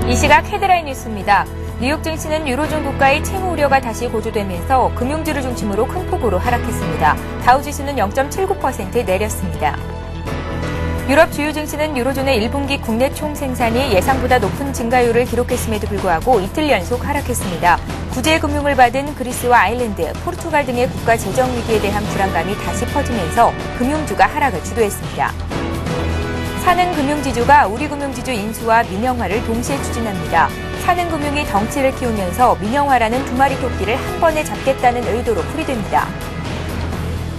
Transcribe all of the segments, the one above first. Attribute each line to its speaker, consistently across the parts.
Speaker 1: 이 시각 헤드라인 뉴스입니다. 뉴욕 증시는 유로존 국가의 채무 우려가 다시 고조되면서 금융주를 중심으로 큰 폭으로 하락했습니다. 다우지수는 0.79% 내렸습니다. 유럽 주요 증시는 유로존의 1분기 국내 총생산이 예상보다 높은 증가율을 기록했음에도 불구하고 이틀 연속 하락했습니다. 구제 금융을 받은 그리스와 아일랜드, 포르투갈 등의 국가 재정 위기에 대한 불안감이 다시 퍼지면서 금융주가 하락을 주도했습니다. 사는 금융지주가 우리 금융지주 인수와 민영화를 동시에 추진합니다. 사는 금융이 덩치를 키우면서 민영화라는 두 마리 토끼를 한 번에 잡겠다는 의도로 풀이됩니다.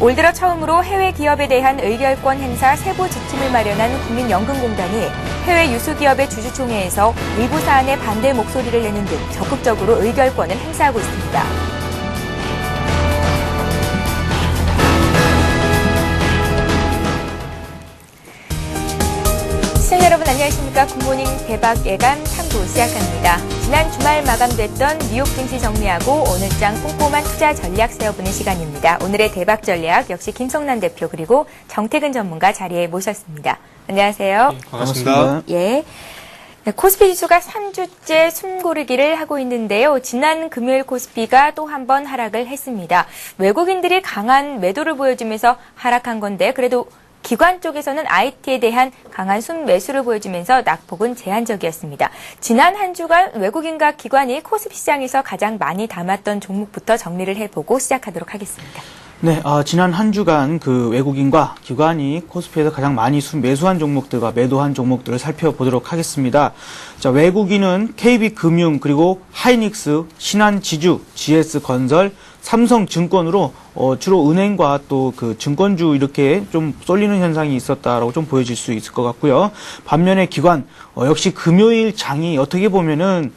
Speaker 1: 올 들어 처음으로 해외 기업에 대한 의결권 행사 세부 지침을 마련한 국민연금공단이 해외 유수기업의 주주총회에서 일부 사안에 반대 목소리를 내는 등 적극적으로 의결권을 행사하고 있습니다. 시청자 여러분 안녕하십니까. 굿모닝 대박 예감 3부 시작합니다. 지난 주말 마감됐던 뉴욕 증시 정리하고 오늘장 꼼꼼한 투자 전략 세워보는 시간입니다. 오늘의 대박 전략 역시 김성난 대표 그리고 정태근 전문가 자리에 모셨습니다. 안녕하세요.
Speaker 2: 네, 반갑습니다.
Speaker 1: 예. 네, 코스피 지수가 3주째 숨고르기를 하고 있는데요. 지난 금요일 코스피가 또 한 번 하락을 했습니다. 외국인들이 강한 매도를 보여주면서 하락한 건데 그래도 기관 쪽에서는 IT에 대한 강한 순매수를 보여주면서 낙폭은 제한적이었습니다. 지난 한 주간 외국인과 기관이 코스피 시장에서 가장 많이 담았던 종목부터 정리를 해보고 시작하도록 하겠습니다.
Speaker 2: 네, 지난 한 주간 그 외국인과 기관이 코스피에서 가장 많이 매수한 종목들과 매도한 종목들을 살펴보도록 하겠습니다. 자, 외국인은 KB금융 그리고 하이닉스, 신한지주, GS건설, 삼성증권으로 주로 은행과 또 그 증권주 이렇게 좀 쏠리는 현상이 있었다라고 좀 보여질 수 있을 것 같고요. 반면에 기관 역시 금요일 장이 어떻게 보면은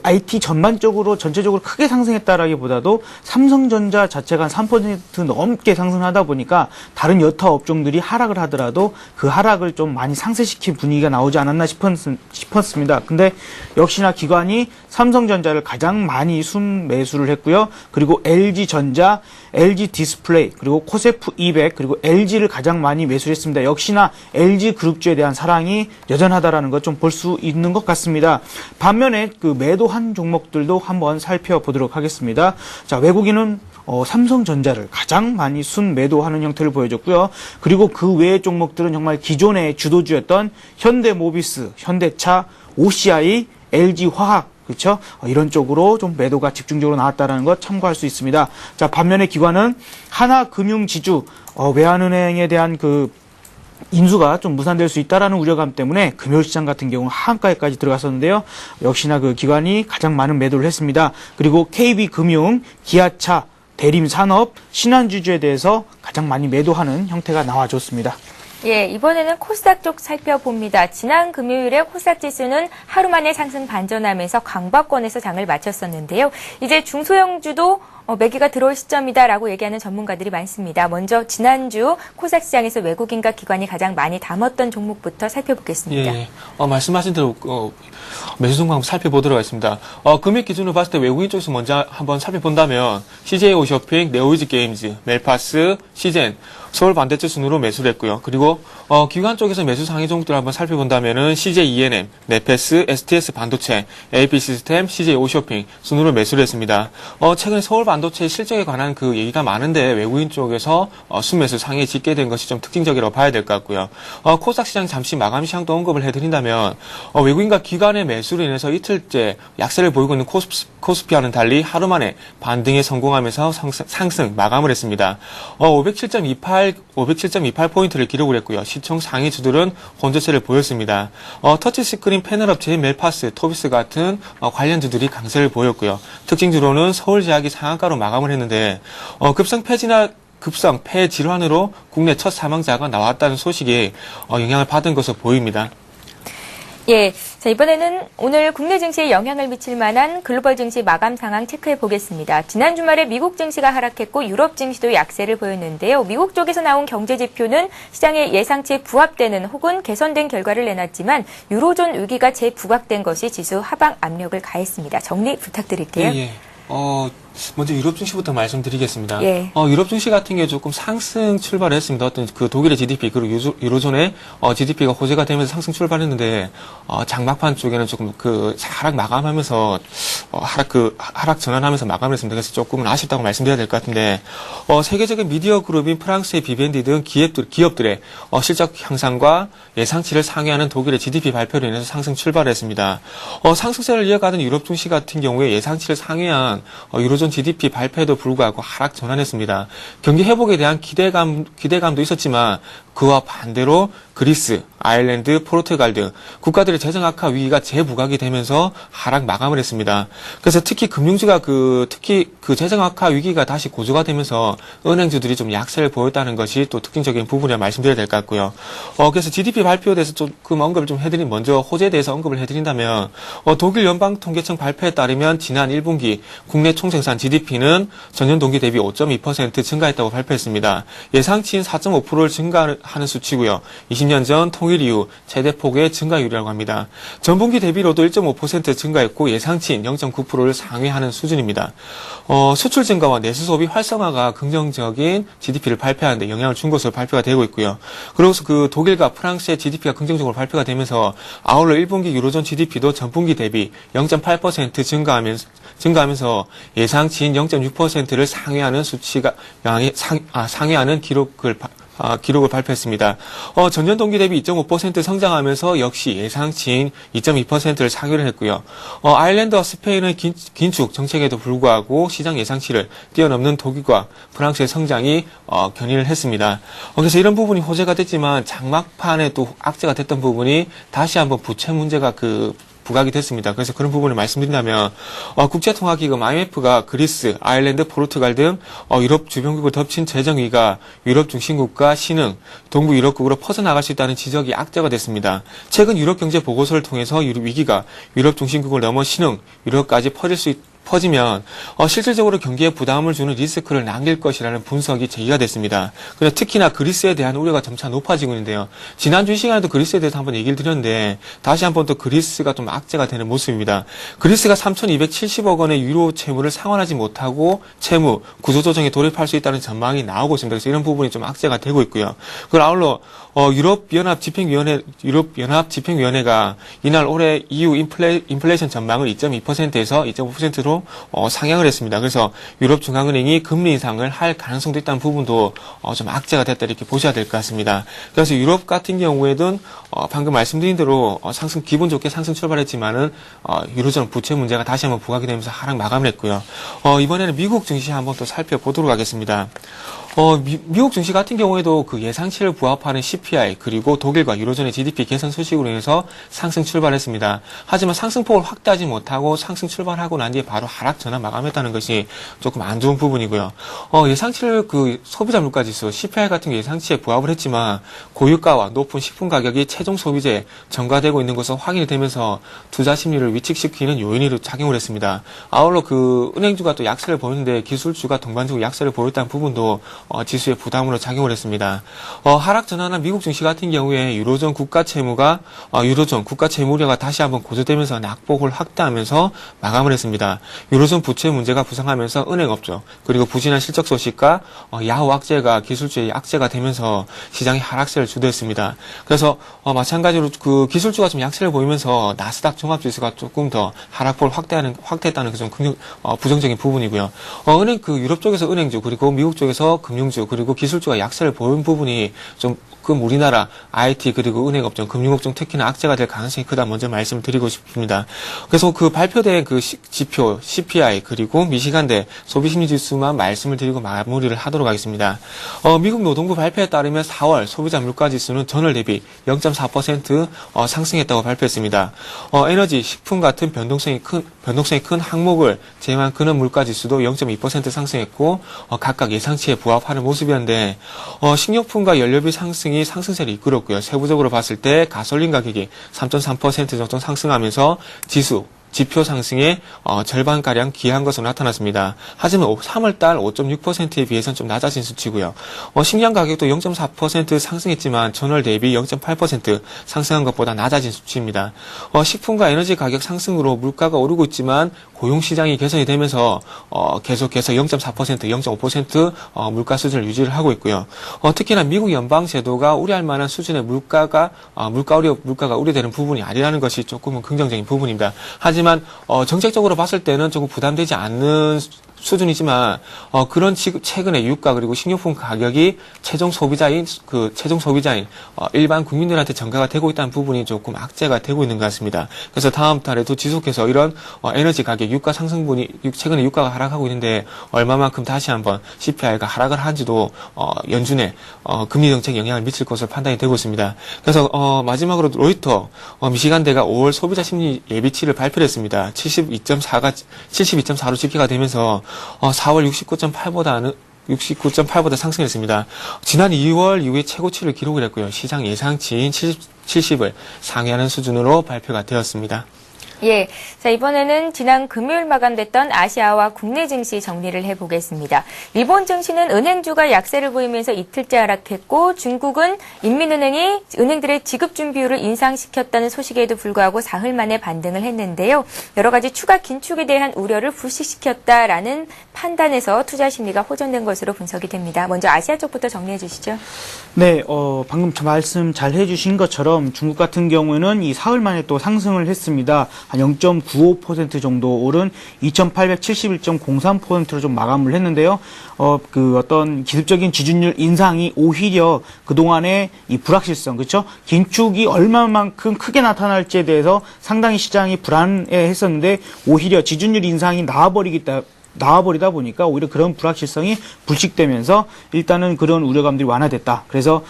Speaker 2: IT 전반적으로 전체적으로 크게 상승했다라기보다도 삼성전자 자체가 한 3% 넘게 상승하다 보니까 다른 여타 업종들이 하락을 하더라도 그 하락을 좀 많이 상쇄시킨 분위기가 나오지 않았나 싶었습니다. 근데 역시나 기관이 삼성전자를 가장 많이 순매수를 했고요. 그리고 LG전자, LG디스플레이, 그리고 코세프 200, 그리고 LG를 가장 많이 매수를 했습니다. 역시나 LG그룹주에 대한 사랑이 여전하다라는 것 좀 볼 수 있는 것 같습니다. 반면에 그 매도한 종목들도 한번 살펴보도록 하겠습니다. 자, 외국인은 삼성전자를 가장 많이 순매도하는 형태를 보여줬고요. 그리고 그 외의 종목들은 정말 기존의 주도주였던 현대모비스, 현대차, OCI, LG화학, 그렇죠? 이런 쪽으로 좀 매도가 집중적으로 나왔다는 것 참고할 수 있습니다. 자, 반면에 기관은 하나금융지주, 외환은행에 대한 그 인수가 좀 무산될 수 있다라는 우려감 때문에 금요일시장 같은 경우는 하한가에까지 들어갔었는데요. 역시나 그 기관이 가장 많은 매도를 했습니다. 그리고 KB금융, 기아차, 대림산업, 신한주주에 대해서 가장 많이 매도하는 형태가 나와줬습니다.
Speaker 1: 예, 이번에는 코스닥 쪽 살펴봅니다. 지난 금요일에 코스닥 지수는 하루 만에 상승 반전하면서 강박권에서 장을 마쳤었는데요. 이제 중소형주도 매기가 들어올 시점이다라고 얘기하는 전문가들이 많습니다. 먼저 지난주 코스닥 시장에서 외국인과 기관이 가장 많이 담았던 종목부터 살펴보겠습니다.
Speaker 3: 예, 말씀하신 대로 매수 성공 한번 살펴보도록 하겠습니다. 금액 기준으로 봤을 때 외국인 쪽에서 먼저 한번 살펴본다면 CJ 오쇼핑, 네오이즈 게임즈, 멜파스, 시젠, 서울 반도체 순으로 매수를 했고요. 그리고 기관 쪽에서 매수 상위 종목들을 한번 살펴본다면은 CJ ENM, 네페스, STS 반도체, AP 시스템, CJ 오쇼핑 순으로 매수를 했습니다. 최근에 서울 반도체 실적에 관한 그 얘기가 많은데 외국인 쪽에서 순매수 상위에 짓게 된 것이 좀 특징적이라고 봐야 될 것 같고요. 코스닥 시장 잠시 마감 시장도 언급을 해드린다면 외국인과 기관의 매수로 인해서 이틀째 약세를 보이고 있는 코스피와는 달리 하루 만에 반등에 성공하면서 상승 마감을 했습니다. 507.28포인트를 기록을 했고요. 시총 상위주들은 혼조세를 보였습니다. 터치스크린 패널 업체인 멜파스, 토비스 같은 관련주들이 강세를 보였고요. 특징주로는 서울제약이 상한가로 마감을 했는데 급성 폐 질환으로 국내 첫 사망자가 나왔다는 소식이 영향을 받은 것으로 보입니다.
Speaker 1: 예, 자, 이번에는 오늘 국내 증시에 영향을 미칠 만한 글로벌 증시 마감 상황 체크해 보겠습니다. 지난 주말에 미국 증시가 하락했고 유럽 증시도 약세를 보였는데요. 미국 쪽에서 나온 경제 지표는 시장의 예상치에 부합되는 혹은 개선된 결과를 내놨지만 유로존 위기가 재부각된 것이 지수 하방 압력을 가했습니다. 정리 부탁드릴게요.
Speaker 3: 예. 먼저 유럽 증시부터 말씀드리겠습니다.
Speaker 1: 예.
Speaker 3: 유럽 증시 같은 경우에 조금 상승 출발을 했습니다. 어떤 그 독일의 GDP 그리고 유로존의 GDP가 호재가 되면서 상승 출발했는데 장막판 쪽에는 조금 그 하락 마감하면서 하락 전환하면서 마감을 했습니다. 그래서 조금은 아쉽다고 말씀드려야 될 것 같은데 세계적인 미디어 그룹인 프랑스의 비벤디 등 기업들의 실적 향상과 예상치를 상회하는 독일의 GDP 발표로 인해서 상승 출발을 했습니다. 상승세를 이어가던 유럽 증시 같은 경우에 예상치를 상회한 유로존 GDP 발표에도 불구하고 하락 전환했습니다. 경기 회복에 대한 기대감도 있었지만 그와 반대로 그리스, 아일랜드, 포르투갈 등 국가들의 재정 악화 위기가 재부각이 되면서 하락 마감을 했습니다. 그래서 특히 금융주가 특히 그 재정 악화 위기가 다시 고조가 되면서 은행주들이 좀 약세를 보였다는 것이 또 특징적인 부분이라 말씀드려야 될 것 같고요. 그래서 GDP 발표에 대해서 조금 언급을 좀 먼저 호재에 대해서 언급을 해드린다면 독일 연방통계청 발표에 따르면 지난 1분기 국내 총생산 GDP는 전년 동기 대비 5.2% 증가했다고 발표했습니다. 예상치인 4.5%를 증가하는 수치고요. 20년 전 통일 이후 최대폭의 증가율이라고 합니다. 전분기 대비로도 1.5% 증가했고 예상치인 0.9%를 상회하는 수준입니다. 수출 증가와 내수 소비 활성화가 긍정적인 GDP를 발표하는 데 영향을 준 것으로 발표가 되고 있고요. 그리고 그 독일과 프랑스의 GDP가 긍정적으로 발표가 되면서 아울러 1분기 유로존 GDP도 전분기 대비 0.8% 증가하면서 예상치인 0.6%를 상회하는 수치가 상회하는 기록을 발표했습니다. 전년 동기 대비 2.5% 성장하면서 역시 예상치인 2.2%를 상회를 했고요. 아일랜드와 스페인은 긴축 정책에도 불구하고 시장 예상치를 뛰어넘는 독일과 프랑스의 성장이 견인을 했습니다. 그래서 이런 부분이 호재가 됐지만 장막판에 또 악재가 됐던 부분이 다시 한번 부채 문제가 부각이 됐습니다. 그래서 그런 부분을 말씀드린다면 국제통화기금 IMF가 그리스, 아일랜드, 포르투갈 등 유럽 주변국을 덮친 재정위기가 유럽 중심국과 신흥, 동부 유럽국으로 퍼져나갈 수 있다는 지적이 악재가 됐습니다. 최근 유럽 경제 보고서를 통해서 위기가 유럽 중심국을 넘어 신흥, 유럽까지 퍼지면 실질적으로 경기에 부담을 주는 리스크를 남길 것이라는 분석이 제기가 됐습니다. 그래서 특히나 그리스에 대한 우려가 점차 높아지고 있는데요. 지난주 이 시간에도 그리스에 대해서 한번 얘기를 드렸는데 다시 한번 또 그리스가 좀 악재가 되는 모습입니다. 그리스가 3,270억 원의 유로 채무를 상환하지 못하고 채무 구조조정에 돌입할 수 있다는 전망이 나오고 있습니다. 그래서 이런 부분이 좀 악재가 되고 있고요. 그걸 아울러 유럽연합 집행위원회가 이날 올해 EU 인플레이션 전망을 2.2%에서 2.5%로 상향을 했습니다. 그래서 유럽중앙은행이 금리 인상을 할 가능성도 있다는 부분도 좀 악재가 됐다 이렇게 보셔야 될 것 같습니다. 그래서 유럽 같은 경우에는 방금 말씀드린 대로 기분 좋게 상승 출발했지만은 유로존 부채 문제가 다시 한번 부각이 되면서 하락 마감을 했고요. 이번에는 미국 증시 한번 또 살펴보도록 하겠습니다. 미국 증시 같은 경우에도 그 예상치를 부합하는 CPI 그리고 독일과 유로존의 GDP 개선 소식으로 인해서 상승 출발했습니다. 하지만 상승폭을 확대하지 못하고 상승 출발하고 난 뒤에 바로 하락 전환 마감했다는 것이 조금 안 좋은 부분이고요. 예상치를 소비자 물가지수 CPI 같은 게 예상치에 부합을 했지만 고유가와 높은 식품 가격이 최종 소비재에 전가되고 있는 것으로 확인이 되면서 투자 심리를 위축시키는 요인으로 작용을 했습니다. 아울러 은행주가 또 약세를 보이는데 기술주가 동반적으로 약세를 보였다는 부분도 지수의 부담으로 작용을 했습니다. 하락 전환한 미국 증시 같은 경우에 유로존 국가 채무 우려가 다시 한번 고조되면서 낙폭을 확대하면서 마감을 했습니다. 유로존 부채 문제가 부상하면서 은행업종 그리고 부진한 실적 소식과 야후 악재가 기술주의 악재가 되면서 시장이 하락세를 주도했습니다. 그래서 마찬가지로 기술주가 좀 약세를 보이면서 나스닥 종합지수가 조금 더 하락폭을 확대했다는 좀 부정적인 부분이고요. 유럽 쪽에서 은행주 그리고 미국 쪽에서 금융주 그리고 기술주가 약세를 보인 부분이 좀 우리나라 IT 그리고 은행업종, 금융업종 특히나 악재가 될 가능성이 크다 먼저 말씀을 드리고 싶습니다. 그래서 발표된 지표 CPI 그리고 미시간대 소비심리지수만 말씀을 드리고 마무리를 하도록 하겠습니다. 미국 노동부 발표에 따르면 4월 소비자 물가지수는 전월 대비 0.4% 상승했다고 발표했습니다. 에너지, 식품 같은 변동성이 큰 항목을 제외한 근원 물가지수도 0.2% 상승했고 각각 예상치에 부합하는 모습이었는데 식료품과 연료비 상승이 상승세를 이끌었고요. 세부적으로 봤을 때 가솔린 가격이 3.3% 정도 상승하면서 지수 지표 상승의 절반가량 기여한 것으로 나타났습니다. 하지만 3월달 5.6%에 비해서는 좀 낮아진 수치고요. 식량 가격도 0.4% 상승했지만 전월 대비 0.8% 상승한 것보다 낮아진 수치입니다. 식품과 에너지 가격 상승으로 물가가 오르고 있지만 고용시장이 개선이 되면서 계속해서 0.4%, 0.5% 물가 수준을 유지를 하고 있고요. 특히나 미국 연방제도가 우려할 만한 수준의 물가가 우려되는 부분이 아니라는 것이 조금은 긍정적인 부분입니다. 하지만 정책적으로 봤을 때는 조금 부담되지 않는 수준이지만 그런 최근에 유가 그리고 식료품 가격이 최종 소비자인 일반 국민들한테 전가가 되고 있다는 부분이 조금 악재가 되고 있는 것 같습니다. 그래서 다음 달에도 지속해서 이런 에너지 가격 유가 상승분이 최근에 유가가 하락하고 있는데 얼마만큼 다시 한번 CPI가 하락을 한지도 연준에 금리 정책에 영향을 미칠 것으로 판단이 되고 있습니다. 그래서 마지막으로 로이터 미시간대가 5월 소비자 심리 예비치를 발표를 했습니다. 72.4로 집계가 되면서 4월 69.8보다 상승했습니다. 지난 2월 이후에 최고치를 기록을 했고요. 시장 예상치인 70을 상회하는 수준으로 발표가 되었습니다.
Speaker 1: 예. 자, 이번에는 지난 금요일 마감됐던 아시아와 국내 증시 정리를 해보겠습니다. 일본 증시는 은행주가 약세를 보이면서 이틀째 하락했고, 중국은 인민은행이 은행들의 지급 준비율을 인상시켰다는 소식에도 불구하고 사흘 만에 반등을 했는데요. 여러 가지 추가 긴축에 대한 우려를 불식시켰다라는 판단에서 투자 심리가 호전된 것으로 분석이 됩니다. 먼저 아시아 쪽부터 정리해 주시죠.
Speaker 2: 네, 방금 말씀 잘 해주신 것처럼 중국 같은 경우에는 이 사흘 만에 또 상승을 했습니다. 한 0.95% 정도 오른 2,871.03%로 좀 마감을 했는데요. 어떤 기습적인 지준율 인상이 오히려 그동안의 이 불확실성, 그렇죠? 긴축이 얼마만큼 크게 나타날지에 대해서 상당히 시장이 불안해했었는데 오히려 지준율 인상이 나와버리다 보니까 오히려 그런 불확실성이 불식되면서 일단은 그런 우려감들이 완화됐다. 그래서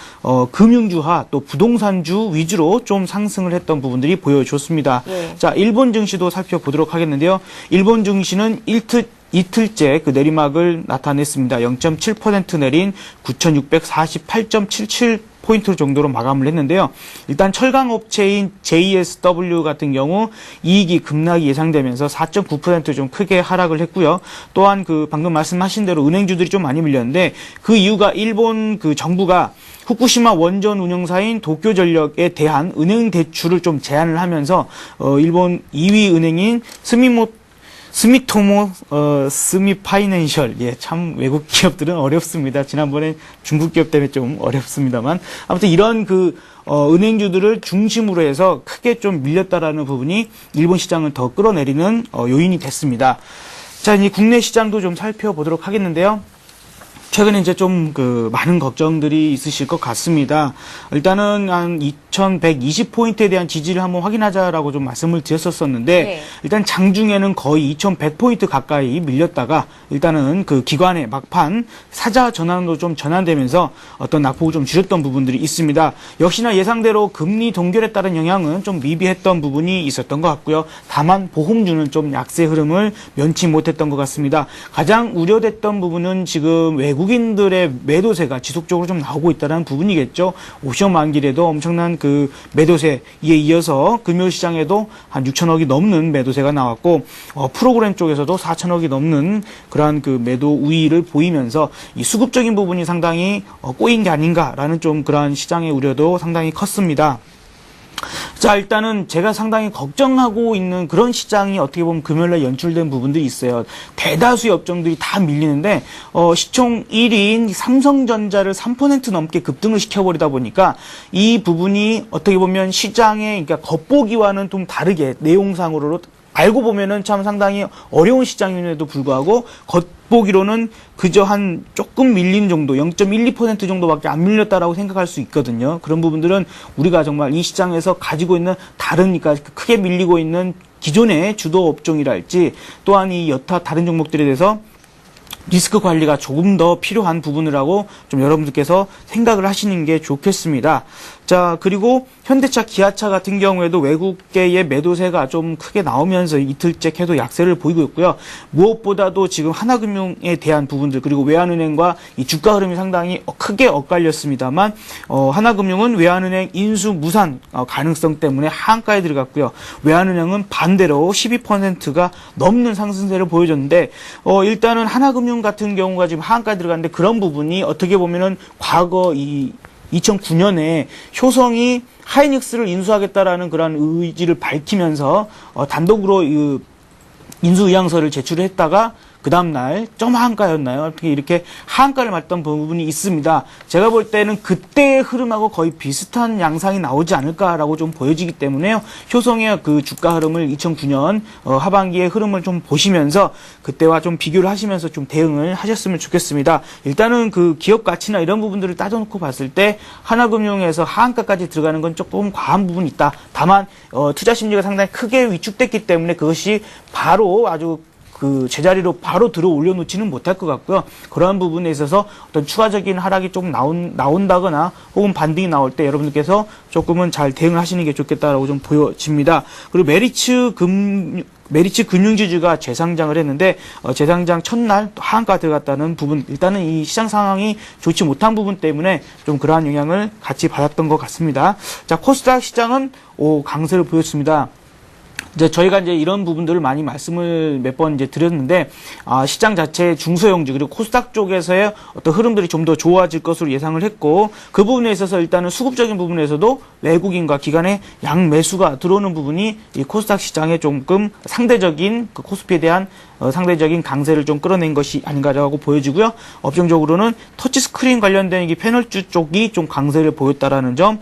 Speaker 2: 금융주와 또 부동산주 위주로 좀 상승을 했던 부분들이 보여줬습니다.
Speaker 1: 예.
Speaker 2: 자, 일본 증시도 살펴보도록 하겠는데요. 일본 증시는 이틀째 그 내리막을 나타냈습니다. 0.7% 내린 9,648.77포인트 정도로 마감을 했는데요. 일단 철강업체인 JSW 같은 경우 이익이 급락이 예상되면서 4.9% 좀 크게 하락을 했고요. 또한 그 방금 말씀하신 대로 은행주들이 좀 많이 밀렸는데 그 이유가 일본 그 정부가 후쿠시마 원전 운영사인 도쿄전력에 대한 은행 대출을 좀 제한을 하면서 일본 2위 은행인 스미파이낸셜. 예, 참 외국 기업들은 어렵습니다. 지난번에 중국 기업 때문에 좀 어렵습니다만. 아무튼 이런 은행주들을 중심으로 해서 크게 좀 밀렸다라는 부분이 일본 시장을 더 끌어내리는 요인이 됐습니다. 자, 이제 국내 시장도 좀 살펴보도록 하겠는데요. 최근에 이제 좀 많은 걱정들이 있으실 것 같습니다. 일단은 한 2120포인트에 대한 지지를 한번 확인하자라고 좀 말씀을 드렸었는데,
Speaker 1: 네.
Speaker 2: 일단 장중에는 거의 2100포인트 가까이 밀렸다가, 일단은 그 기관의 막판 사자 전환으로 좀 전환되면서 어떤 낙폭을 좀 줄였던 부분들이 있습니다. 역시나 예상대로 금리 동결에 따른 영향은 좀 미비했던 부분이 있었던 것 같고요. 다만 보험주는 좀 약세 흐름을 면치 못했던 것 같습니다. 가장 우려됐던 부분은 지금 외국인들의 매도세가 지속적으로 좀 나오고 있다는 부분이겠죠. 옵션 만기에도 엄청난 그 매도세에 이어서 금요 시장에도 한 6천억이 넘는 매도세가 나왔고, 프로그램 쪽에서도 4천억이 넘는 그러한 그 매도 우위를 보이면서 이 수급적인 부분이 상당히 꼬인 게 아닌가라는 좀 그러한 시장의 우려도 상당히 컸습니다. 자, 일단은 제가 상당히 걱정하고 있는 그런 시장이 어떻게 보면 금요일날 연출된 부분들이 있어요. 대다수의 업종들이 다 밀리는데 시총 1위인 삼성전자를 3% 넘게 급등을 시켜버리다 보니까 이 부분이 어떻게 보면 시장의 그러니까 겉보기와는 좀 다르게 내용상으로 알고 보면은 참 상당히 어려운 시장임에도 불구하고 겉보기로는 그저 한 조금 밀린 정도, 0.12% 정도밖에 안 밀렸다라고 생각할 수 있거든요. 그런 부분들은 우리가 정말 이 시장에서 가지고 있는 그러니까 크게 밀리고 있는 기존의 주도 업종이랄지 또한 이 여타 다른 종목들에 대해서 리스크 관리가 조금 더 필요한 부분이라고 좀 여러분들께서 생각을 하시는 게 좋겠습니다. 자, 그리고 현대차, 기아차 같은 경우에도 외국계의 매도세가 좀 크게 나오면서 이틀째 계속 약세를 보이고 있고요. 무엇보다도 지금 하나금융에 대한 부분들, 그리고 외환은행과 이 주가 흐름이 상당히 크게 엇갈렸습니다만, 하나금융은 외환은행 인수 무산 가능성 때문에 하한가에 들어갔고요. 외환은행은 반대로 12%가 넘는 상승세를 보여줬는데, 일단은 하나금융 같은 경우가 지금 하한가에 들어갔는데, 그런 부분이 어떻게 보면은 과거 2009년에 효성이 하이닉스를 인수하겠다라는 그런 의지를 밝히면서 단독으로 인수 의향서를 제출했다가 그 다음날 점 하한가였나요? 어떻게 이렇게 하한가를 맞던 부분이 있습니다. 제가 볼 때는 그때의 흐름하고 거의 비슷한 양상이 나오지 않을까라고 좀 보여지기 때문에요. 효성의 그 주가 흐름을 2009년 하반기의 흐름을 좀 보시면서 그때와 좀 비교를 하시면서 좀 대응을 하셨으면 좋겠습니다. 일단은 그 기업 가치나 이런 부분들을 따져놓고 봤을 때 하나금융에서 하한가까지 들어가는 건 조금 과한 부분이 있다. 다만 투자 심리가 상당히 크게 위축됐기 때문에 그것이 바로 아주 그 제자리로 바로 들어 올려놓지는 못할 것 같고요. 그러한 부분에 있어서 어떤 추가적인 하락이 좀 나온다거나 혹은 반등이 나올 때 여러분들께서 조금은 잘 대응을 하시는 게 좋겠다라고 좀 보여집니다. 그리고 메리츠 금융지주가 재상장을 했는데 재상장 첫날 하한가 들어갔다는 부분, 일단은 이 시장 상황이 좋지 못한 부분 때문에 좀 그러한 영향을 같이 받았던 것 같습니다. 자, 코스닥 시장은 강세를 보였습니다. 저희가 이런 부분들을 많이 말씀을 몇 번 드렸는데, 시장 자체의 중소형주, 그리고 코스닥 쪽에서의 어떤 흐름들이 좀 더 좋아질 것으로 예상을 했고, 그 부분에 있어서 일단은 수급적인 부분에서도 외국인과 기관의 양매수가 들어오는 부분이 이 코스닥 시장에 조금 상대적인 그 코스피에 대한 상대적인 강세를 좀 끌어낸 것이 아닌가라고 보여지고요. 업종적으로는 터치스크린 관련된 이 패널주 쪽이 좀 강세를 보였다라는 점,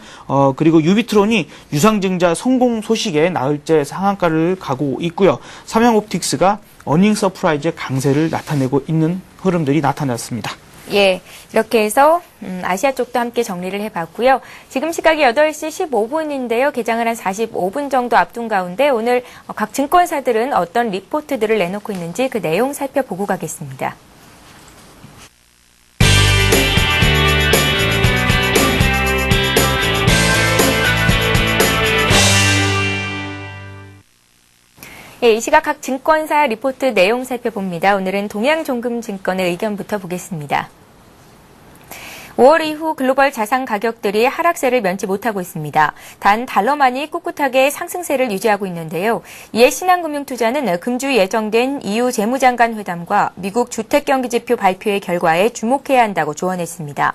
Speaker 2: 그리고 유비트론이 유상증자 성공 소식에 나흘째 상한가를 가고 있고요. 삼양옵틱스가 어닝 서프라이즈의 강세를 나타내고 있는 흐름들이 나타났습니다.
Speaker 1: 예, 이렇게 해서 아시아 쪽도 함께 정리를 해봤고요. 지금 시각이 8시 15분인데요. 개장을 한 45분 정도 앞둔 가운데 오늘 각 증권사들은 어떤 리포트들을 내놓고 있는지 그 내용 살펴보고 가겠습니다. 예, 이 시각 각 증권사 리포트 내용 살펴봅니다. 오늘은 동양종금증권의 의견부터 보겠습니다. 5월 이후 글로벌 자산 가격들이 하락세를 면치 못하고 있습니다. 단 달러만이 꿋꿋하게 상승세를 유지하고 있는데요. 이에 신한금융투자는 금주 예정된 EU 재무장관 회담과 미국 주택경기지표 발표의 결과에 주목해야 한다고 조언했습니다.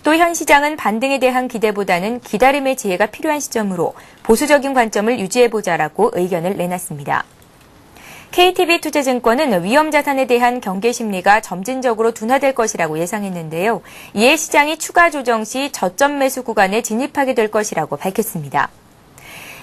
Speaker 1: 또 현 시장은 반등에 대한 기대보다는 기다림의 지혜가 필요한 시점으로 보수적인 관점을 유지해보자라고 의견을 내놨습니다. KTB투자증권은 위험자산에 대한 경계 심리가 점진적으로 둔화될 것이라고 예상했는데요. 이에 시장이 추가 조정 시 저점 매수 구간에 진입하게 될 것이라고 밝혔습니다.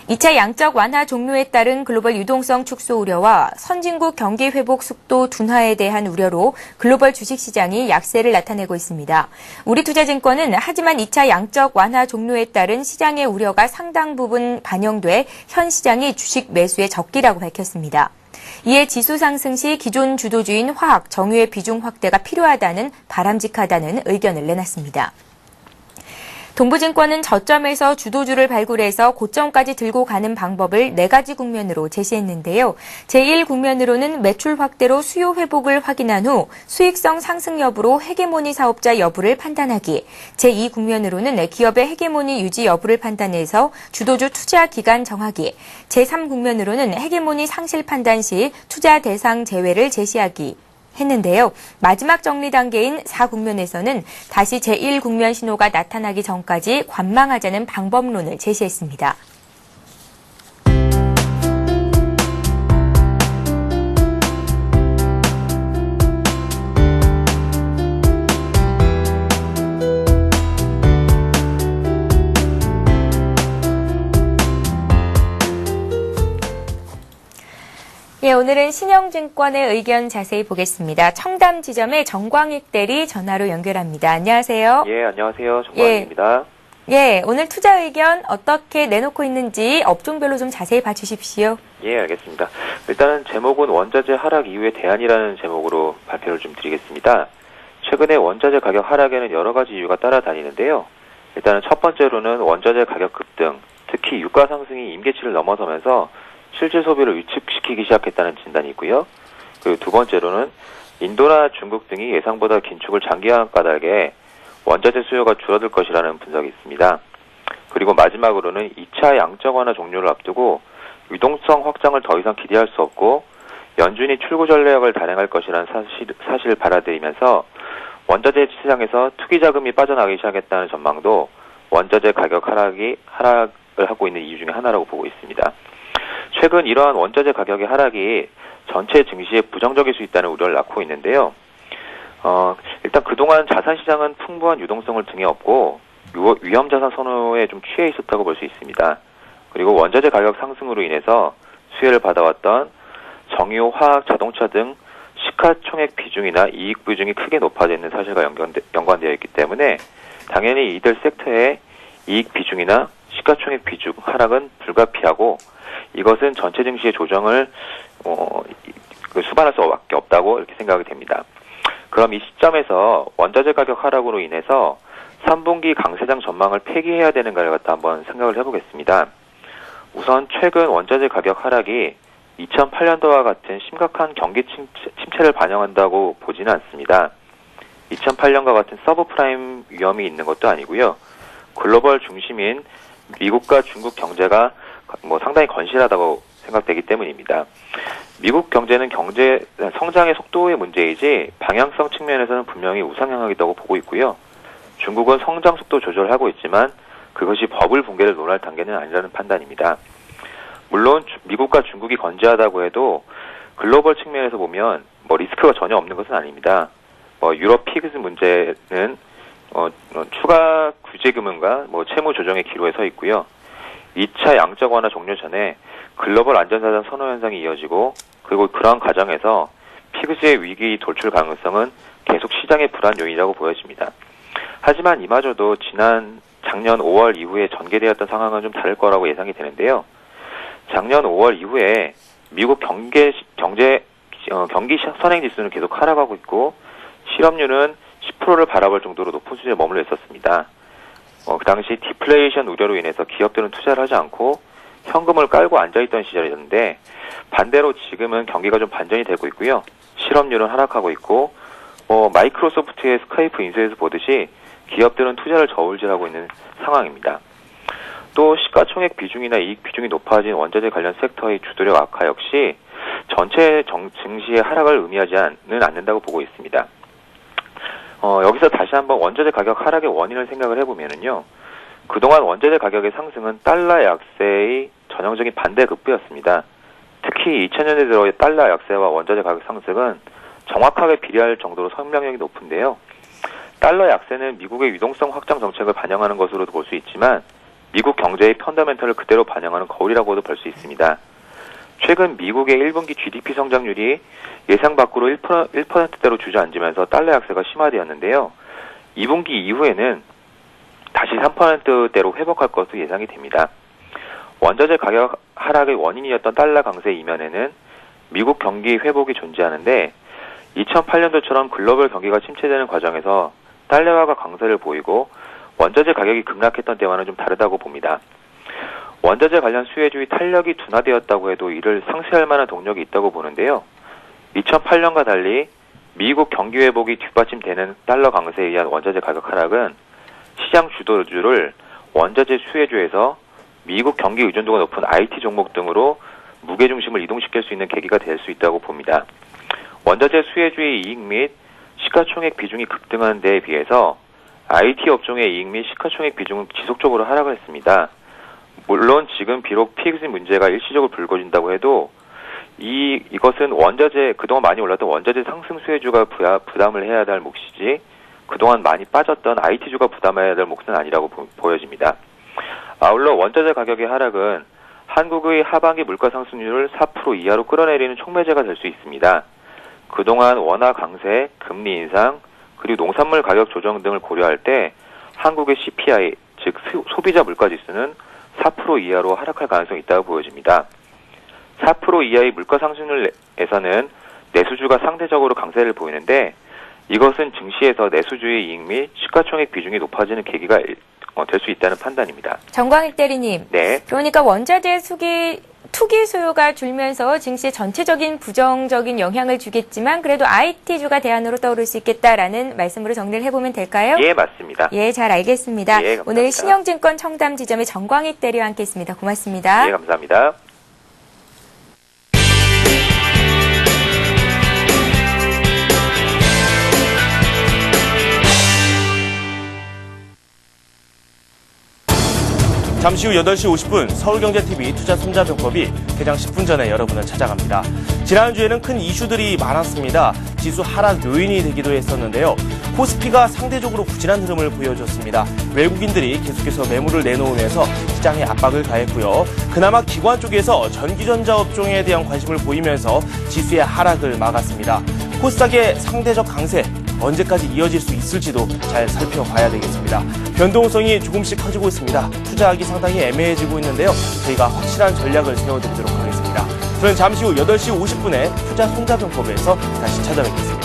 Speaker 1: 2차 양적 완화 종료에 따른 글로벌 유동성 축소 우려와 선진국 경기 회복 속도 둔화에 대한 우려로 글로벌 주식시장이 약세를 나타내고 있습니다. 우리투자증권은 하지만 2차 양적 완화 종료에 따른 시장의 우려가 상당 부분 반영돼 현 시장이 주식 매수의 적기라고 밝혔습니다. 이에 지수 상승 시 기존 주도주인 화학, 정유의 비중 확대가 필요하다는 바람직하다는 의견을 내놨습니다. 동부증권은 저점에서 주도주를 발굴해서 고점까지 들고 가는 방법을 4가지 국면으로 제시했는데요. 제1국면으로는 매출 확대로 수요 회복을 확인한 후 수익성 상승 여부로 헤게모니 사업자 여부를 판단하기, 제2국면으로는 기업의 헤게모니 유지 여부를 판단해서 주도주 투자 기간 정하기, 제3국면으로는 헤게모니 상실 판단 시 투자 대상 제외를 제시하기, 했는데요. 마지막 정리 단계인 4국면에서는 다시 제1국면 신호가 나타나기 전까지 관망하자는 방법론을 제시했습니다. 예, 오늘은 신영증권의 의견 자세히 보겠습니다. 청담 지점의 정광익 대리 전화로 연결합니다. 안녕하세요.
Speaker 4: 예, 안녕하세요. 정광익입니다.
Speaker 1: 예, 오늘 투자 의견 어떻게 내놓고 있는지 업종별로 좀 자세히 봐주십시오.
Speaker 4: 예, 알겠습니다. 일단은 제목은 원자재 하락 이후의 대안이라는 제목으로 발표를 좀 드리겠습니다. 최근에 원자재 가격 하락에는 여러 가지 이유가 따라다니는데요. 일단은 첫 번째로는 원자재 가격 급등, 특히 유가 상승이 임계치를 넘어서면서 실질 소비를 위축시키기 시작했다는 진단이 있고요. 그리고 두 번째로는 인도나 중국 등이 예상보다 긴축을 장기화한 까닭에 원자재 수요가 줄어들 것이라는 분석이 있습니다. 그리고 마지막으로는 2차 양적 완화 종료를 앞두고 유동성 확장을 더 이상 기대할 수 없고 연준이 출구 전략을 단행할 것이라는 사실을 받아들이면서 원자재 시장에서 투기 자금이 빠져나가기 시작했다는 전망도 원자재 가격 하락을 하고 있는 이유 중에 하나라고 보고 있습니다. 최근 이러한 원자재 가격의 하락이 전체 증시에 부정적일 수 있다는 우려를 낳고 있는데요. 일단 그동안 자산시장은 풍부한 유동성을 등에 업고 위험자산 선호에 좀 취해 있었다고 볼 수 있습니다. 그리고 원자재 가격 상승으로 인해서 수혜를 받아왔던 정유, 화학, 자동차 등 시가총액 비중이나 이익 비중이 크게 높아지는 사실과 연관되어 있기 때문에 당연히 이들 섹터의 이익 비중이나 시가총액 비중 하락은 불가피하고 이것은 전체 증시의 조정을 수반할 수밖에 없다고 이렇게 생각이 됩니다. 그럼 이 시점에서 원자재 가격 하락으로 인해서 3분기 강세장 전망을 폐기해야 되는가를 갖다 한번 생각을 해보겠습니다. 우선 최근 원자재 가격 하락이 2008년도와 같은 심각한 경기 침체를 반영한다고 보지는 않습니다. 2008년과 같은 서브프라임 위험이 있는 것도 아니고요. 글로벌 중심인 미국과 중국 경제가 상당히 건실하다고 생각되기 때문입니다. 미국 경제는 경제 성장의 속도의 문제이지 방향성 측면에서는 분명히 우상향하겠다고 보고 있고요. 중국은 성장 속도 조절을 하고 있지만 그것이 버블 붕괴를 논할 단계는 아니라는 판단입니다. 물론 미국과 중국이 건재하다고 해도 글로벌 측면에서 보면 리스크가 전혀 없는 것은 아닙니다. 유럽 피그스 문제는 추가 규제 금융과 채무 조정의 기로에 서 있고요. 2차 양적 완화 종료 전에 글로벌 안전사상 선호 현상이 이어지고 그리고 그러한 과정에서 피그스의 위기 돌출 가능성은 계속 시장의 불안 요인이라고 보여집니다. 하지만 이마저도 작년 5월 이후에 전개되었던 상황은 좀 다를 거라고 예상이 되는데요. 작년 5월 이후에 미국 경기 선행 지수는 계속 하락하고 있고 실업률은 10%를 바라볼 정도로 높은 수준에 머물러 있었습니다. 그 당시 디플레이션 우려로 인해서 기업들은 투자를 하지 않고 현금을 깔고 앉아있던 시절이었는데 반대로 지금은 경기가 좀 반전이 되고 있고요. 실업률은 하락하고 있고 마이크로소프트의 스카이프 인수에서 보듯이 기업들은 투자를 저울질하고 있는 상황입니다. 또 시가총액 비중이나 이익 비중이 높아진 원자재 관련 섹터의 주도력 악화 역시 전체 증시의 하락을 의미하지는 않는다고 보고 있습니다. 여기서 다시 한번 원자재 가격 하락의 원인을 생각을 해보면은요. 그동안 원자재 가격의 상승은 달러 약세의 전형적인 반대급부였습니다. 특히 2000년대 들어의 달러 약세와 원자재 가격 상승은 정확하게 비례할 정도로 설명력이 높은데요. 달러 약세는 미국의 유동성 확장 정책을 반영하는 것으로도 볼 수 있지만 미국 경제의 펀더멘털을 그대로 반영하는 거울이라고도 볼 수 있습니다. 최근 미국의 1분기 GDP 성장률이 예상 밖으로 1%대로 주저앉으면서 달러 약세가 심화되었는데요. 2분기 이후에는 다시 3%대로 회복할 것으로 예상이 됩니다. 원자재 가격 하락의 원인이었던 달러 강세 이면에는 미국 경기 회복이 존재하는데 2008년도처럼 글로벌 경기가 침체되는 과정에서 달러화가 강세를 보이고 원자재 가격이 급락했던 때와는 좀 다르다고 봅니다. 원자재 관련 수혜주의 탄력이 둔화되었다고 해도 이를 상쇄할 만한 동력이 있다고 보는데요. 2008년과 달리 미국 경기 회복이 뒷받침되는 달러 강세에 의한 원자재 가격 하락은 시장 주도주를 원자재 수혜주에서 미국 경기 의존도가 높은 IT 종목 등으로 무게중심을 이동시킬 수 있는 계기가 될 수 있다고 봅니다. 원자재 수혜주의 이익 및 시가총액 비중이 급등한 데에 비해서 IT 업종의 이익 및 시가총액 비중은 지속적으로 하락을 했습니다. 물론 지금 비록 피익스 문제가 일시적으로 불거진다고 해도 이것은 그동안 많이 올랐던 원자재 상승 수혜주가 부담을 해야 할 몫이지 그동안 많이 빠졌던 IT주가 부담해야 될 몫은 아니라고 보여집니다. 아울러 원자재 가격의 하락은 한국의 하반기 물가 상승률을 4% 이하로 끌어내리는 촉매제가 될 수 있습니다. 그동안 원화 강세, 금리 인상, 그리고 농산물 가격 조정 등을 고려할 때 한국의 CPI, 즉 소비자 물가 지수는 4% 이하로 하락할 가능성이 있다고 보여집니다. 4% 이하의 물가 상승률에서는 내수주가 상대적으로 강세를 보이는데 이것은 증시에서 내수주의 이익 및 시가총액 비중이 높아지는 계기가 될 수 있다는 판단입니다.
Speaker 1: 정광익 대리님.
Speaker 4: 네.
Speaker 1: 그러니까 원자재 투기 수요가 줄면서 증시에 전체적인 부정적인 영향을 주겠지만 그래도 IT주가 대안으로 떠오를 수 있겠다라는 말씀으로 정리를 해보면 될까요?
Speaker 4: 예, 맞습니다.
Speaker 1: 예, 잘 알겠습니다.
Speaker 4: 예, 감사합니다.
Speaker 1: 오늘 신영증권 청담지점의 정광익 대리와 함께했습니다. 고맙습니다.
Speaker 4: 예, 감사합니다.
Speaker 5: 잠시 후 8시 50분 서울경제TV 투자 손자병법이 개장 10분 전에 여러분을 찾아갑니다. 지난주에는 큰 이슈들이 많았습니다. 지수 하락 요인이 되기도 했었는데요. 코스피가 상대적으로 부진한 흐름을 보여줬습니다. 외국인들이 계속해서 매물을 내놓으면서 시장에 압박을 가했고요. 그나마 기관 쪽에서 전기전자 업종에 대한 관심을 보이면서 지수의 하락을 막았습니다. 코스닥의 상대적 강세 언제까지 이어질 수 있을지도 잘 살펴봐야 되겠습니다. 변동성이 조금씩 커지고 있습니다. 투자하기 상당히 애매해지고 있는데요. 저희가 확실한 전략을 세워드리도록 하겠습니다. 저는 잠시 후 8시 50분에 투자 손자병법에서 다시 찾아뵙겠습니다.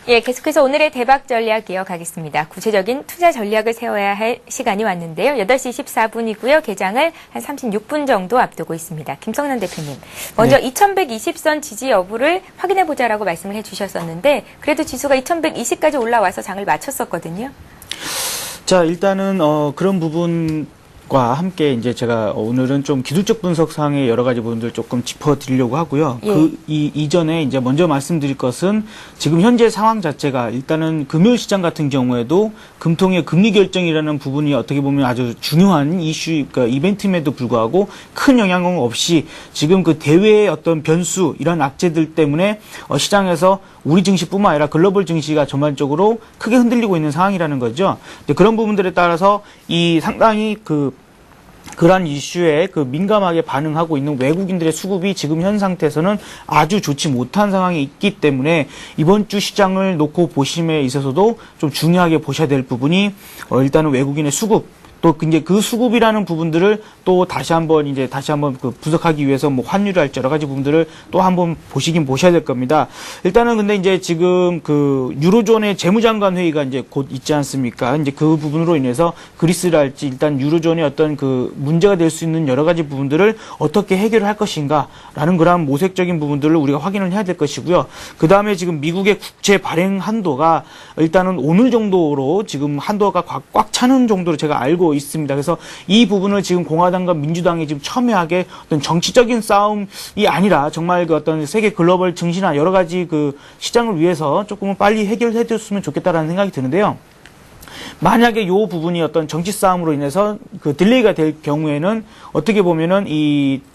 Speaker 1: 예, 계속해서 오늘의 대박 전략 이어가겠습니다. 구체적인 투자 전략을 세워야 할 시간이 왔는데요. 8시 24분이고요. 개장을 한 36분 정도 앞두고 있습니다. 김성남 대표님. 먼저 2120선 지지 여부를 확인해보자라고 말씀을 해주셨었는데 그래도 지수가 2120까지 올라와서 장을 마쳤었거든요.
Speaker 2: 자, 일단은 그런 부분과 함께 이제 제가 오늘은 좀 기술적 분석상의 여러 가지 부분들 조금 짚어드리려고 하고요.
Speaker 1: 예.
Speaker 2: 이전에 이제 먼저 말씀드릴 것은 지금 현재 상황 자체가 일단은 금융시장 같은 경우에도 금통의 금리 결정이라는 부분이 어떻게 보면 아주 중요한 이슈, 그러니까 이벤트임에도 불구하고 큰 영향 없이 지금 그 대외의 어떤 변수, 이런 악재들 때문에 시장에서 우리 증시뿐만 아니라 글로벌 증시가 전반적으로 크게 흔들리고 있는 상황이라는 거죠. 그런 부분들에 따라서 이 상당히 그러한 이슈에 민감하게 반응하고 있는 외국인들의 수급이 지금 현 상태에서는 아주 좋지 못한 상황이 있기 때문에 이번 주 시장을 놓고 보심에 있어서도 좀 중요하게 보셔야 될 부분이 일단은 외국인의 수급, 또 이제 그 수급이라는 부분들을 또 다시 한번 분석하기 위해서 뭐 환율할지 여러 가지 부분들을 또 한번 보셔야 될 겁니다. 일단은 근데 이제 지금 그 유로존의 재무장관 회의가 이제 곧 있지 않습니까? 이제 그 부분으로 인해서 그리스랄지 일단 유로존의 어떤 그 문제가 될 수 있는 여러 가지 부분들을 어떻게 해결을 할 것인가라는 그런 모색적인 부분들을 우리가 확인을 해야 될 것이고요. 그 다음에 지금 미국의 국채 발행 한도가 일단은 오늘 정도로 지금 한도가 꽉 차는 정도로 제가 알고 있습니다. 그래서 이 부분을 지금 공화당과 민주당이 지금 첨예하게 어떤 정치적인 싸움이 아니라 정말 그 어떤 세계 글로벌 증시나 여러 가지 그 시장을 위해서 조금은 빨리 해결해 줬으면 좋겠다라는 생각이 드는데요. 만약에 이 부분이 어떤 정치 싸움으로 인해서 그 딜레이가 될 경우에는 어떻게 보면은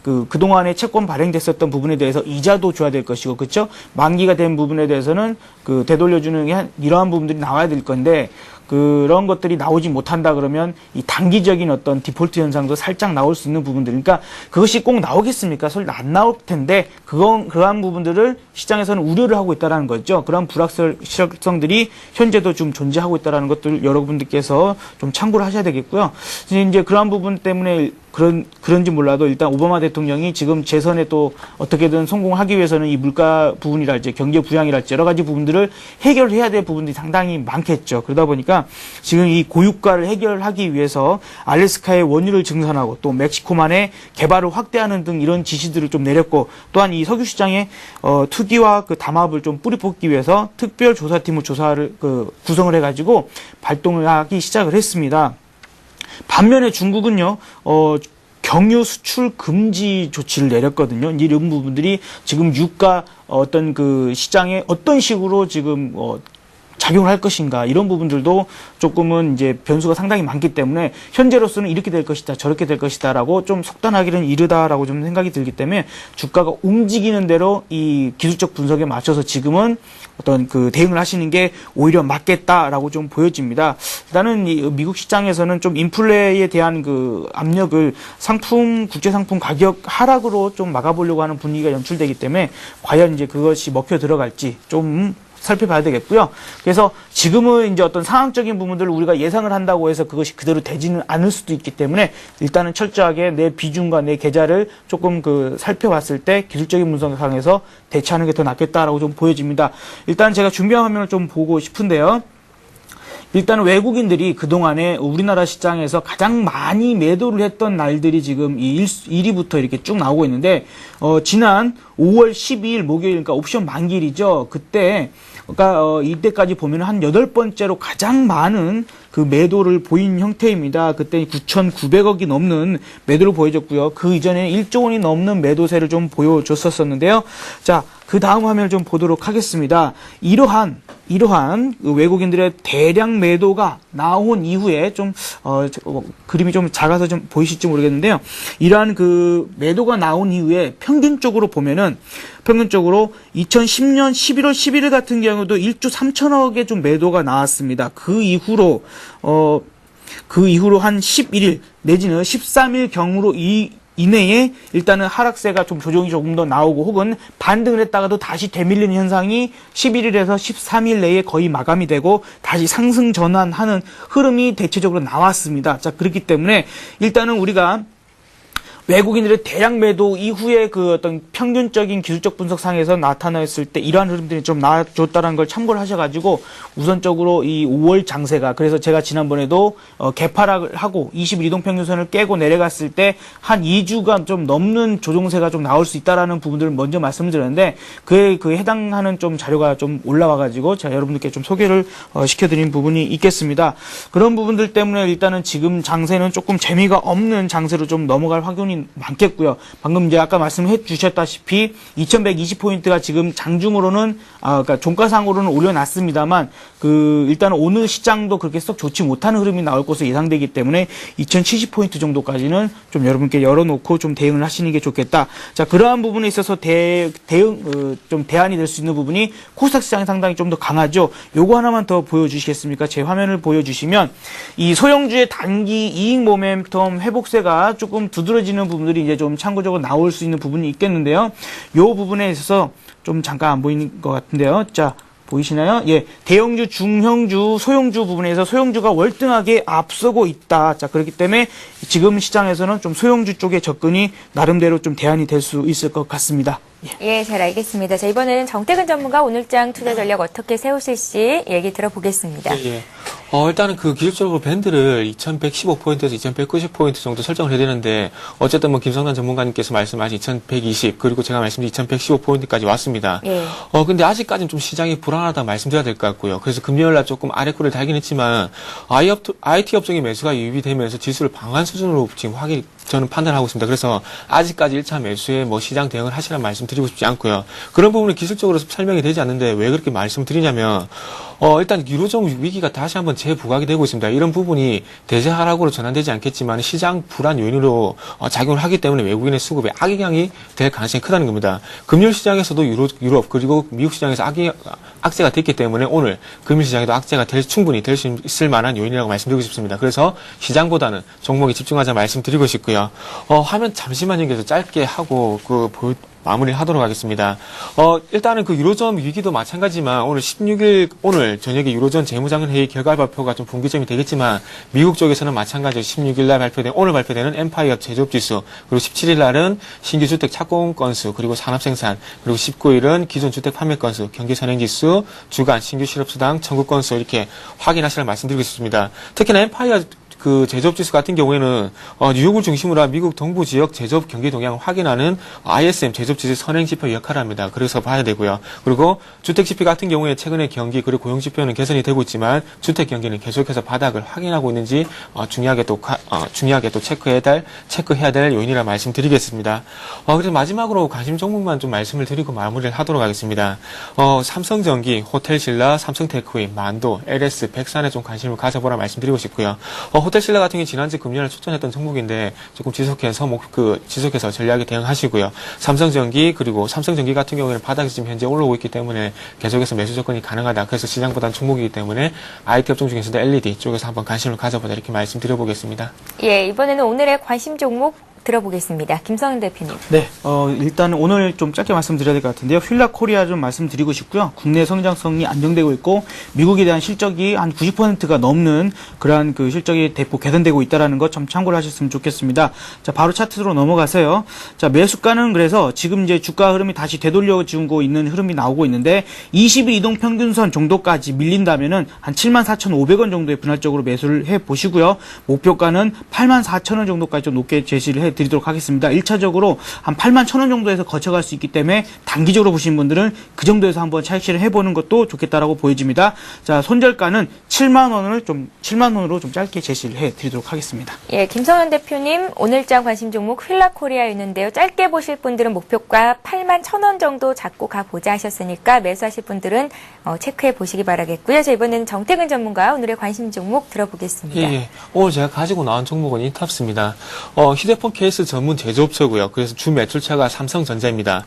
Speaker 2: 그동안에 채권 발행됐었던 부분에 대해서 이자도 줘야 될 것이고, 그렇죠? 만기가 된 부분에 대해서는 그 되돌려주는 이러한 부분들이 나와야 될 건데, 그런 것들이 나오지 못한다 그러면 이 단기적인 어떤 디폴트 현상도 살짝 나올 수 있는 부분들, 그러니까 그것이 꼭 나오겠습니까? 사실 안 나올 텐데 그러한 부분들을 시장에서는 우려를 하고 있다는 거죠. 그런 불확실성들이 현재도 좀 존재하고 있다는 것들 여러분들께서 좀 참고를 하셔야 되겠고요. 이제 그러한 부분 때문에 그런지 몰라도 일단 오바마 대통령이 지금 재선에 또 어떻게든 성공하기 위해서는 이 물가 부분이랄지 경제 부양이랄지 여러 가지 부분들을 해결해야 될 부분들이 상당히 많겠죠. 그러다 보니까 지금 이 고유가를 해결하기 위해서 알래스카의 원유를 증산하고 또 멕시코만의 개발을 확대하는 등 이런 지시들을 좀 내렸고, 또한 이 석유 시장의 투기와 그 담합을 좀 뿌리 뽑기 위해서 특별 조사팀을 구성을 해가지고 발동을 하기 시작을 했습니다. 반면에 중국은요, 경유 수출 금지 조치를 내렸거든요. 이런 부분들이 지금 유가 어떤 그 시장에 어떤 식으로 지금 작용을 할 것인가, 이런 부분들도 조금은 이제 변수가 상당히 많기 때문에 현재로서는 이렇게 될 것이다, 저렇게 될 것이다라고 좀 속단하기는 이르다라고 좀 생각이 들기 때문에 주가가 움직이는 대로 이 기술적 분석에 맞춰서 지금은 어떤 그 대응을 하시는 게 오히려 맞겠다라고 좀 보여집니다. 일단은 이 미국 시장에서는 좀 인플레에 대한 그 압력을 국제 상품 가격 하락으로 좀 막아보려고 하는 분위기가 연출되기 때문에 과연 이제 그것이 먹혀 들어갈지 좀 살펴봐야 되겠고요. 그래서 지금은 이제 어떤 상황적인 부분들을 우리가 예상을 한다고 해서 그것이 그대로 되지는 않을 수도 있기 때문에 일단은 철저하게 내 비중과 내 계좌를 조금 살펴봤을 때 기술적인 분석상에서 대처하는 게 더 낫겠다라고 좀 보여집니다. 일단 제가 준비한 화면을 좀 보고 싶은데요. 일단은 외국인들이 그동안에 우리나라 시장에서 가장 많이 매도를 했던 날들이 지금 이 1위부터 이렇게 쭉 나오고 있는데, 지난 5월 12일 목요일, 그러니까 옵션 만기일이죠. 이때까지 보면 한 8번째로 가장 많은 그 매도를 보인 형태입니다. 그때 9,900억이 넘는 매도를 보여줬고요. 그 이전에 1조 원이 넘는 매도세를 좀 보여줬었는데요. 자, 그 다음 화면을 좀 보도록 하겠습니다. 이러한 그 외국인들의 대량 매도가 나온 이후에 그림이 좀 작아서 좀 보이실지 모르겠는데요. 이러한 그 매도가 나온 이후에 평균적으로 보면은 2010년 11월 11일 같은 경우도 1조 3천억의 좀 매도가 나왔습니다. 그 이후로 한 11일 내지는 13일 경으로 이내에 일단은 하락세가 조정이 조금 더 나오고 혹은 반등을 했다가도 다시 되밀리는 현상이 11일에서 13일 내에 거의 마감이 되고 다시 상승 전환하는 흐름이 대체적으로 나왔습니다. 자, 그렇기 때문에 일단은 우리가 외국인들의 대량 매도 이후에 그 어떤 평균적인 기술적 분석상에서 나타났을 때 이러한 흐름들이 좀 나아졌다는 걸 참고를 하셔가지고 우선적으로 이 5월 장세가, 그래서 제가 지난번에도 개파락을 하고 20일 이동평균선을 깨고 내려갔을 때 한 2주가 좀 넘는 조정세가 좀 나올 수 있다라는 부분들을 먼저 말씀을 드렸는데 그에 해당하는 좀 자료가 좀 올라와가지고 제가 여러분들께 좀 소개를 시켜드린 부분이 있겠습니다. 그런 부분들 때문에 일단은 지금 장세는 조금 재미가 없는 장세로 좀 넘어갈 확률이 많겠고요. 방금 이제 아까 말씀해 주셨다시피 2120포인트가 지금 장중으로는 그러니까 종가상으로는 올려놨습니다만 일단 오늘 시장도 그렇게 썩 좋지 못하는 흐름이 나올 것으로 예상되기 때문에 2070포인트 정도까지는 좀 여러분께 열어놓고 좀 대응을 하시는 게 좋겠다. 자, 그러한 부분에 있어서 좀 대안이 될 수 있는 부분이 코스닥 시장이 상당히 좀 더 강하죠. 요거 하나만 더 보여주시겠습니까? 제 화면을 보여주시면 이 소형주의 단기 이익 모멘텀 회복세가 조금 두드러지는 부분들이 이제 좀 참고적으로 나올 수 있는 부분이 있겠는데요. 요 부분에 있어서 좀 잠깐 안 보이는 것 같은데요. 자, 보이시나요? 예, 대형주, 중형주, 소형주 부분에서 소형주가 월등하게 앞서고 있다. 자, 그렇기 때문에 지금 시장에서는 좀 소형주 쪽의 접근이 나름대로 좀 대안이 될 수 있을 것 같습니다.
Speaker 1: 예, 잘 알겠습니다. 자, 이번에는 정태근 전문가 오늘장 투자 전략 어떻게 세우실지 얘기 들어보겠습니다.
Speaker 3: 예. 일단은 그 기술적으로 밴드를 2115포인트에서 2190포인트 정도 설정을 해야 되는데, 어쨌든 김성남 전문가님께서 말씀하신 2120, 그리고 제가 말씀드린 2115포인트까지 왔습니다.
Speaker 1: 예.
Speaker 3: 근데 아직까지는 좀 시장이 불안하다 말씀드려야 될 것 같고요. 그래서 금요일날 조금 아래꼬리를 달긴 했지만, IT 업종의 매수가 유입이 되면서 지수를 방한 수준으로 지금 저는 판단하고 있습니다. 그래서 아직까지 1차 매수에 시장 대응을 하시라는 말씀 드리고 싶지 않고요. 그런 부분이 기술적으로 설명이 되지 않는데 왜 그렇게 말씀드리냐면, 일단 유로존 위기가 다시 한번 재부각이 되고 있습니다. 이런 부분이 대세 하락으로 전환되지 않겠지만 시장 불안 요인으로 작용을 하기 때문에 외국인의 수급에 악영향이 될 가능성이 크다는 겁니다. 금융 시장에서도 유럽 그리고 미국 시장에서 악재가 됐기 때문에 오늘 금융 시장에도 악재가 충분히 될 수 있을 만한 요인이라고 말씀드리고 싶습니다. 그래서 시장보다는 종목에 집중하자 말씀드리고 싶고요. 화면 잠시만 여기서 짧게 하고 마무리를 하도록 하겠습니다. 일단은 그 유로존 위기도 마찬가지지만 오늘 저녁에 유로존 재무장관회의 결과 발표가 좀 분기점이 되겠지만 미국 쪽에서는 마찬가지로 16일 날 오늘 발표되는 엠파이어 제조업지수, 그리고 17일 날은 신규 주택 착공 건수, 그리고 산업생산, 그리고 19일은 기존 주택 판매 건수, 경기 선행지수, 주간 신규 실업수당 청구 건수 이렇게 확인하시라는 말씀드리고 싶습니다. 특히나 엠파이어 그 제조업 지수 같은 경우에는 뉴욕을 중심으로 한 미국 동부 지역 제조업 경기 동향을 확인하는 ISM 제조업 지수 선행 지표 역할을 합니다. 그래서 봐야 되고요. 그리고 주택 지표 같은 경우에 최근에 경기 그리고 고용 지표는 개선이 되고 있지만 주택 경기는 계속해서 바닥을 확인하고 있는지 중요하게 또 체크해야 될 요인이라 말씀드리겠습니다. 그래서 마지막으로 관심 종목만 좀 말씀을 드리고 마무리를 하도록 하겠습니다. 삼성전기, 호텔신라, 삼성테크웨이, 만도, LS, 백산에 좀 관심을 가져보라 말씀드리고 싶고요. 호텔신라 같은 경우 지난주 금년을 추천했던 종목인데 조금 지속해서 전략에 대응하시고요. 삼성전기 그리고 삼성전기 같은 경우에는 바닥이 지금 현재 올라오고 있기 때문에 계속해서 매수 조건이 가능하다. 그래서 시장보다는 종목이기 때문에 IT 업종 중에서도 LED 쪽에서 한번 관심을 가져보자 이렇게 말씀드려보겠습니다.
Speaker 1: 예, 이번에는 오늘의 관심 종목 들어보겠습니다. 김성현 대표님.
Speaker 2: 네, 일단 오늘 좀 짧게 말씀드려야 될 것 같은데요. 휠라코리아 좀 말씀드리고 싶고요. 국내 성장성이 안정되고 있고 미국에 대한 실적이 한 90%가 넘는 그러한 그 실적이 대폭 개선되고 있다는 것 좀 참고를 하셨으면 좋겠습니다. 자, 바로 차트로 넘어가세요. 자, 매수가는 그래서 지금 이제 주가 흐름이 다시 되돌려지고 있는 흐름이 나오고 있는데 20일 이동 평균선 정도까지 밀린다면은 한 74,500원 정도에 분할적으로 매수를 해 보시고요. 목표가는 84,000원 정도까지 좀 높게 제시를 해 드리도록 하겠습니다. 1차적으로 한 81,000원 정도에서 거쳐갈 수 있기 때문에 단기적으로 보신 분들은 그 정도에서 한번 차익실을 해보는 것도 좋겠다라고 보여집니다. 자, 손절가는 7만 원으로 좀 짧게 제시를 해 드리도록 하겠습니다.
Speaker 1: 예, 김성현 대표님 오늘장 관심 종목 휠라코리아였는데요. 짧게 보실 분들은 목표가 81,000원 정도 잡고 가보자 하셨으니까 매수하실 분들은 체크해 보시기 바라겠고요. 자, 이번에는 정태근 전문가 오늘의 관심 종목 들어보겠습니다.
Speaker 3: 예. 오늘 제가 가지고 나온 종목은 인탑스입니다. 휴대폰 케이스 전문 제조업체고요. 그래서 주 매출처가 삼성전자입니다.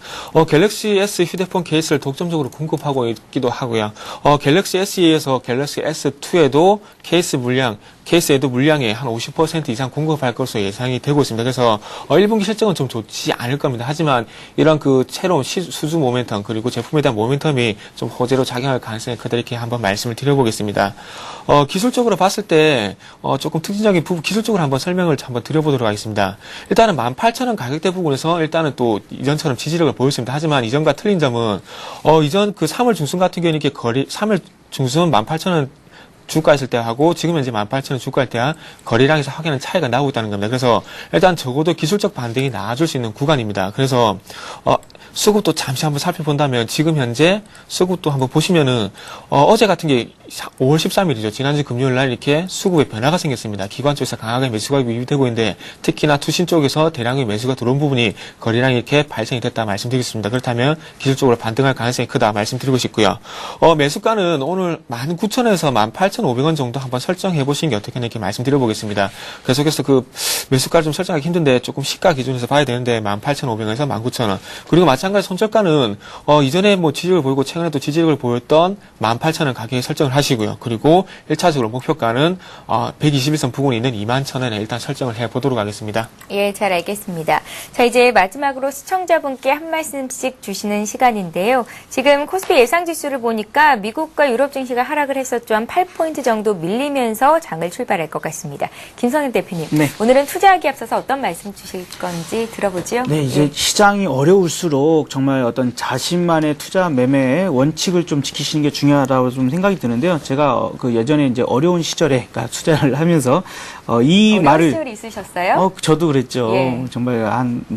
Speaker 3: 갤럭시 S 휴대폰 케이스를 독점적으로 공급하고 있기도 하고요. 갤럭시 SE에서 갤럭시 S2에도 케이스에도 물량의 한 50% 이상 공급할 것으로 예상이 되고 있습니다. 그래서 1분기 실적은 좀 좋지 않을 겁니다. 하지만 이런 그 새로운 수주 모멘텀 그리고 제품에 대한 모멘텀이 좀 호재로 작용할 가능성이 크다 이렇게 한번 말씀을 드려보겠습니다. 기술적으로 봤을 때 조금 특징적인 부분 기술적으로 한번 설명을 한번 드려보도록 하겠습니다. 일단은 18,000원 가격대 부분에서 일단은 또 이전처럼 지지력을 보였습니다. 하지만 이전과 틀린 점은 이전 그 3월 중순 같은 경우는 이렇게 3월 중순 18,000원 주가했을 때하고 지금 현재 18,000원 주가할 때와 거래량에서 확연한 차이가 나오고 있다는 겁니다. 그래서 일단 적어도 기술적 반등이 나아질 수 있는 구간입니다. 그래서 수급도 잠시 한번 살펴본다면 지금 현재 수급도 한번 보시면은 어제 같은 게 5월 13일이죠. 지난주 금요일 날 이렇게 수급에 변화가 생겼습니다. 기관 쪽에서 강하게 매수가 유입되고 있는데 특히나 투신 쪽에서 대량의 매수가 들어온 부분이 거래량이 이렇게 발생이 됐다 말씀드리겠습니다. 그렇다면 기술적으로 반등할 가능성이 크다 말씀드리고 싶고요. 매수가는 오늘 19,000원에서 18,500원 정도 한번 설정해 보시는 게 어떻겠나 이렇게 말씀드려보겠습니다. 계속해서 그 매수가를 좀 설정하기 힘든데 조금 시가 기준에서 봐야 되는데 18,500원에서 19,000원. 그리고 마찬가지 손절가는 이전에 뭐 지지력을 보이고 최근에도 지지력을 보였던 18,000원 가격에 설정을 하시고요. 그리고 1차적으로 목표가는 121선 부근에 있는 21,000원에 일단 설정을 해보도록 하겠습니다.
Speaker 1: 예, 잘 알겠습니다. 자, 이제 마지막으로 시청자분께 한 말씀씩 주시는 시간인데요. 지금 코스피 예상지수를 보니까 미국과 유럽 증시가 하락을 했었죠. 한 8포인트 정도 밀리면서 장을 출발할 것 같습니다. 김성현 대표님,
Speaker 2: 네.
Speaker 1: 오늘은 투자하기 앞서서 어떤 말씀 주실 건지 들어보죠.
Speaker 2: 네, 이제 시장이 어려울수록 정말 어떤 자신만의 투자 매매의 원칙을 좀 지키시는 게 중요하다고 좀 생각이 드는데요. 제가 그 예전에 이제 어려운 시절에 그러니까 투자를 하면서 이 말을
Speaker 1: 시절이 있으셨어요?
Speaker 2: 저도 그랬죠.
Speaker 1: 예.
Speaker 2: 정말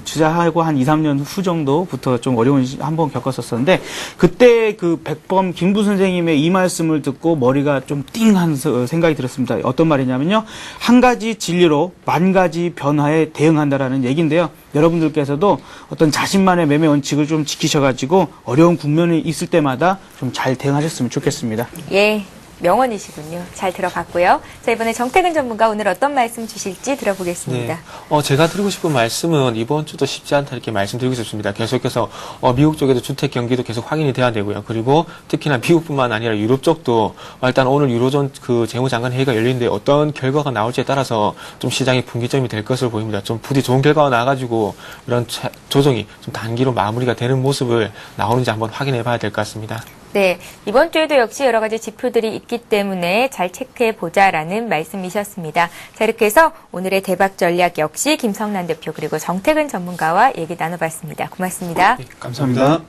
Speaker 2: 투자하고 한 2, 3년 후 정도부터 좀 어려운 한번 겪었었는데 그때 그 백범 김부 선생님의 이 말씀을 듣고 머리가 좀 띵한 생각이 들었습니다. 어떤 말이냐면요. 한 가지 진리로 만 가지 변화에 대응한다라는 얘기인데요. 여러분들께서도 어떤 자신만의 매매 원칙을 좀 지키셔가지고 어려운 국면이 있을 때마다 좀 잘 대응하셨으면 좋겠습니다.
Speaker 1: 예. 명언이시군요. 잘 들어봤고요. 자, 이번에 정태근 전문가 오늘 어떤 말씀 주실지 들어보겠습니다.
Speaker 3: 네. 제가 드리고 싶은 말씀은 이번 주도 쉽지 않다 이렇게 말씀드리고 싶습니다. 계속해서 미국 쪽에도 주택 경기도 계속 확인이 돼야 되고요. 그리고 특히나 미국뿐만 아니라 유럽 쪽도 일단 오늘 유로존 그 재무장관 회의가 열리는데 어떤 결과가 나올지에 따라서 좀 시장의 분기점이 될 것으로 보입니다. 좀 부디 좋은 결과가 나와가지고 이런 조정이 좀 단기로 마무리가 되는 모습을 나오는지 한번 확인해 봐야 될 것 같습니다.
Speaker 1: 네, 이번 주에도 역시 여러 가지 지표들이 있기 때문에 잘 체크해보자라는 말씀이셨습니다. 자, 이렇게 해서 오늘의 대박 전략 역시 김성란 대표 그리고 정태근 전문가와 얘기 나눠봤습니다. 고맙습니다.
Speaker 3: 네, 감사합니다.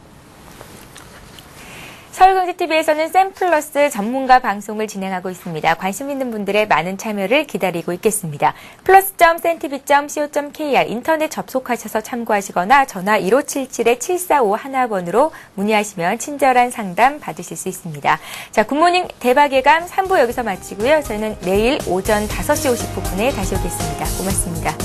Speaker 1: 서울경제TV에서는 샘플러스 전문가 방송을 진행하고 있습니다. 관심 있는 분들의 많은 참여를 기다리고 있겠습니다. plus.cntv.co.kr 인터넷 접속하셔서 참고하시거나 전화 1577-7451번으로 문의하시면 친절한 상담 받으실 수 있습니다. 자, 굿모닝 대박예감 3부 여기서 마치고요. 저는 내일 오전 5시 50분에 다시 오겠습니다. 고맙습니다.